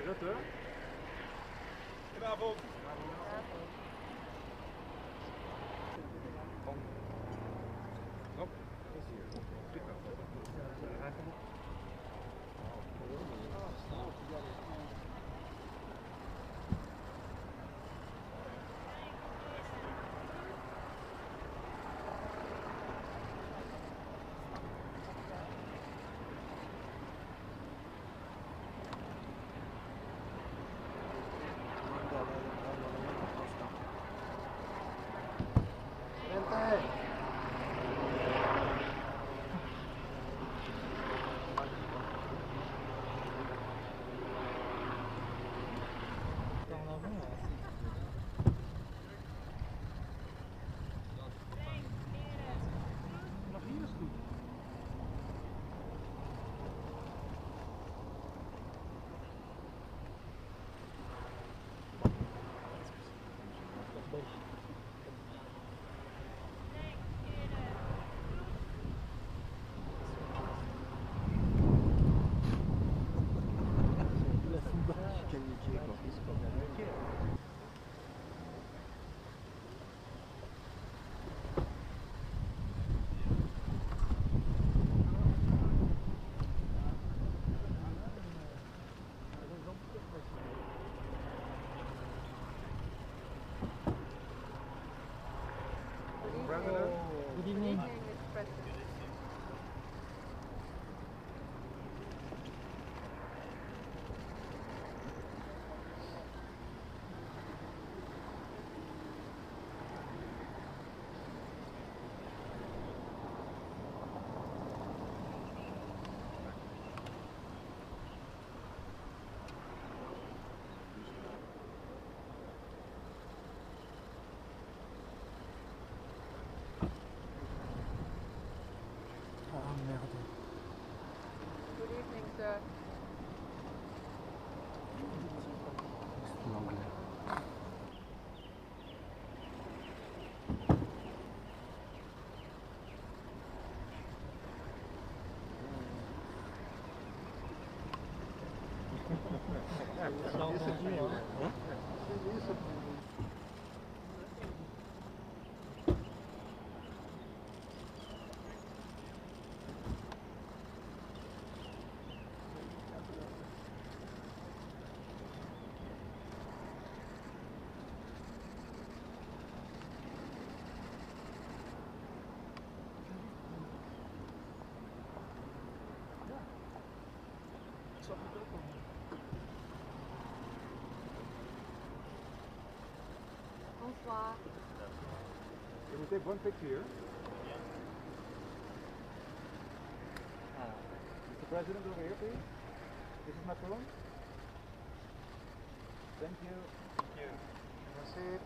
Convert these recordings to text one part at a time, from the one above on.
Rutte. Goedenavond. Oh, is hier. Good evening. Good evening, sir. Bonsoir. Can we take one picture here? Mr. President, over here, please. This is Macron. Thank you. Thank you. That's it.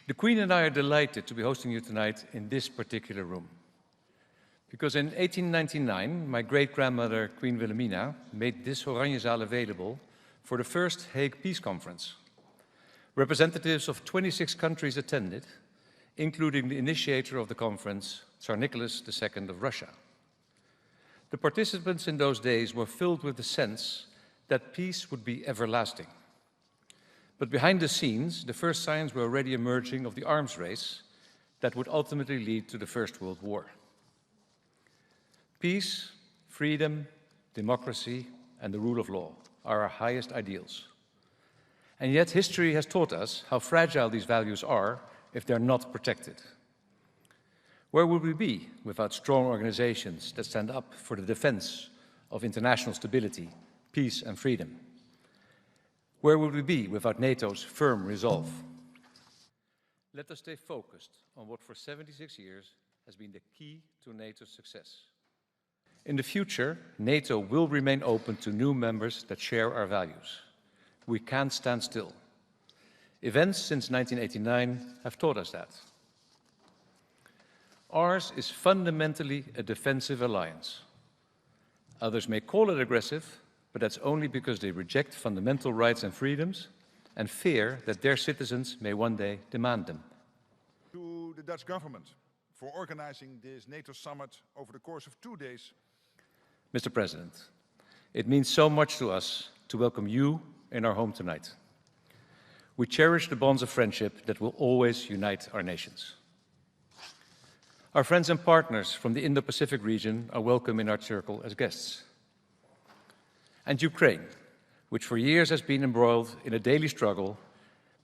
The Queen and I are delighted to be hosting you tonight in this particular room. Because in 1899, my great-grandmother, Queen Wilhelmina, made this Oranjezaal available for the first Hague Peace Conference. Representatives of 26 countries attended, including the initiator of the conference, Tsar Nicholas II of Russia. The participants in those days were filled with the sense that peace would be everlasting. But behind the scenes, the first signs were already emerging of the arms race that would ultimately lead to the First World War. Peace, Freedom, democracy, and the rule of law are our highest ideals. And yet history has taught us how fragile these values are if they're not protected. Where would we be without strong organizations that stand up for the defense of international stability, peace and freedom? Where would we be without NATO's firm resolve? Let us stay focused on what for 76 years has been the key to NATO's success. In the future, NATO will remain open to new members that share our values. We can't stand still. Events since 1989 have taught us that. Ours is fundamentally a defensive alliance. Others may call it aggressive, but that's only because they reject fundamental rights and freedoms and fear that their citizens may one day demand them. To the Dutch government for organizing this NATO summit over the course of 2 days. Mr. President, it means so much to us to welcome you in our home tonight. We cherish the bonds of friendship that will always unite our nations. Our friends and partners from the Indo-Pacific region are welcome in our circle as guests. And Ukraine, which for years has been embroiled in a daily struggle,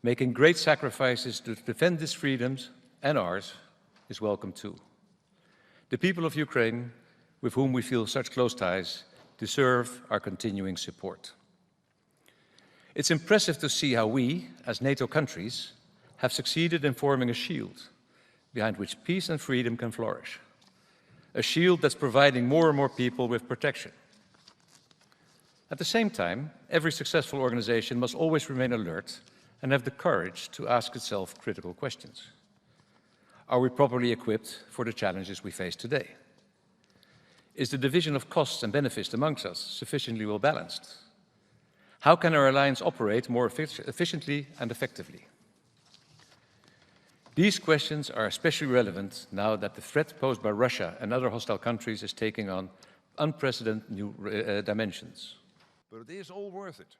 making great sacrifices to defend its freedoms and ours, is welcome too. The people of Ukraine, with whom we feel such close ties, deserve our continuing support. It's impressive to see how we, as NATO countries, have succeeded in forming a shield behind which peace and freedom can flourish. A shield that's providing more and more people with protection. At the same time, every successful organization must always remain alert and have the courage to ask itself critical questions. Are we properly equipped for the challenges we face today? Is the division of costs and benefits amongst us sufficiently well balanced? How can our alliance operate more efficiently and effectively? These questions are especially relevant now that the threat posed by Russia and other hostile countries is taking on unprecedented new dimensions. But it is all worth it.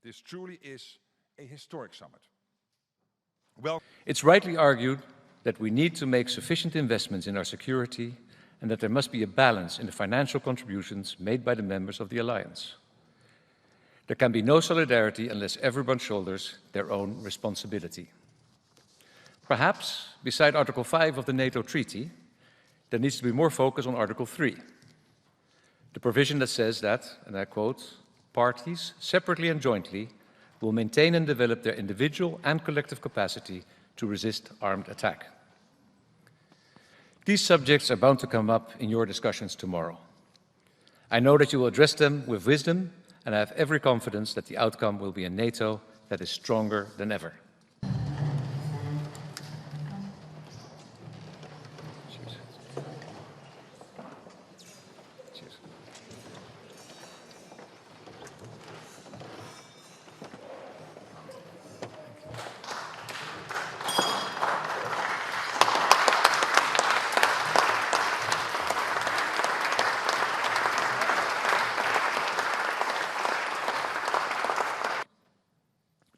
This truly is a historic summit. Well, it's rightly argued that we need to make sufficient investments in our security and that there must be a balance in the financial contributions made by the members of the alliance. There can be no solidarity unless everyone shoulders their own responsibility. Perhaps, beside Article 5 of the NATO Treaty, there needs to be more focus on Article 3, the provision that says that, and I quote, parties, separately and jointly, will maintain and develop their individual and collective capacity to resist armed attack. These subjects are bound to come up in your discussions tomorrow. I know that you will address them with wisdom, and I have every confidence that the outcome will be a NATO that is stronger than ever. Cheers. Cheers.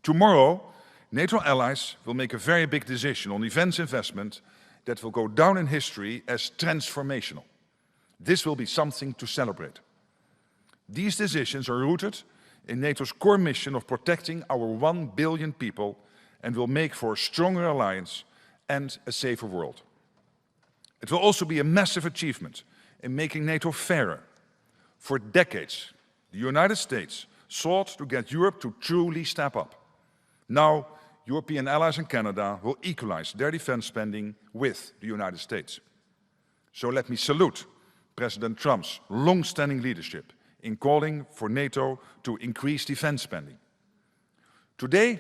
tomorrow, NATO allies will make a very big decision on defense investment that will go down in history as transformational. This will be something to celebrate. These decisions are rooted in NATO's core mission of protecting our 1 billion people and will make for a stronger alliance and a safer world. It will also be a massive achievement in making NATO fairer. For decades, the United States sought to get Europe to truly step up. Now, European allies and Canada will equalize their defense spending with the United States. So let me salute President Trump's long-standing leadership in calling for NATO to increase defense spending. Today,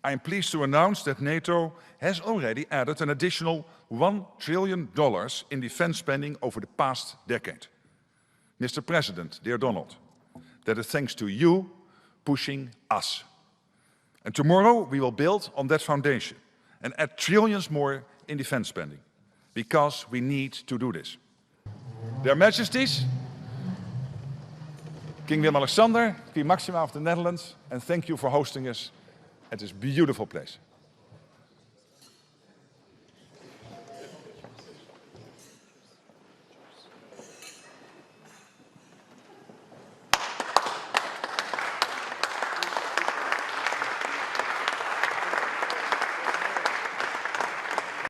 I am pleased to announce that NATO has already added an additional $1 trillion in defense spending over the past decade. Mr. President, dear Donald, that is thanks to you pushing us. And tomorrow we will build on that foundation and add trillions more in defense spending, because we need to do this. Their Majesties, King Willem-Alexander, Queen Máxima of the Netherlands, and thank you for hosting us at this beautiful place.